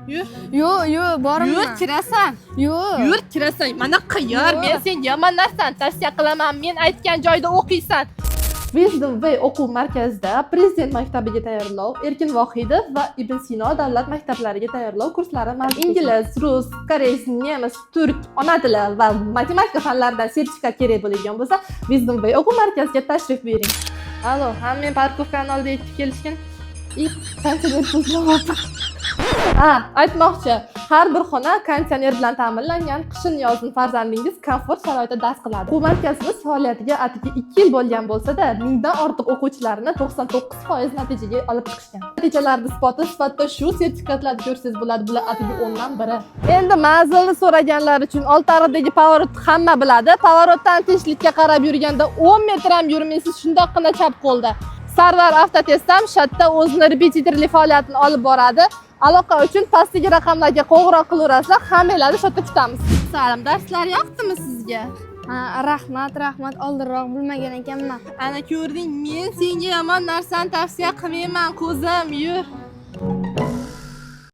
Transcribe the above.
Yur. Yo'q, borma. Yur, kirasan. Yo'q. Yur, kirasan. Mana qayar. Men senga yomon narsani tavsiya qilaman. Men aytgan joyda o'qiysan. Wisdom Way o'quv markazida Prezident maktabiga tayyorlov, Erkin Vohidov va Ibn Sino davlat maktablariga tayyorlov kurslari mavjud. Ingliz, rus, koreys, nemis, turk, ona tili va matematika fanlaridan sertifikat kerak bo'ladigan bo'lsa, Wisdom Way o'quv markaziga tashrif buyuring. Allo, hamma parkovkani oldiga yetib kelishgan. Konditsioner buzmayapti. Aytmoqchi, har bir xona konditsioner bilan ta'minlangan. Qishin-yozin farzandingiz komfort sharoitida dars qiladi. Bu markazimiz faoliyatiga atigi 2 yil bo'lgan bo'lsa-da, mingdan ortiq o'quvchilarni 99% natijaga olib chiqishgan. Natijalarning isboti sifatida shu sertifikatlarni ko'rsangiz bo'ladi, bular atigi 10 dan biri. Endi manzilni so'raganlar uchun Oltiariqdagi Pavorot hamma biladi. Pavorotdan tinchlikka qarab yurganda 10 metr ham yurmaysiz, shundoqqina chap qo'lda. Sarvar Avtotest ham shatda o'zini repetitorli faoliyatini olib boradi. Aloqa uchun pastdagi raqamlarga qo'ng'iroq qilaverasizlar, hammalarni shatda kutamiz. Salam, darslar yoqdimi sizga? Ha, rahmat. Oldinroq bilmagan ekanman. Ana ko'rding, men senga yomon narsani tavsiya qilmayman, ko'zim, yur.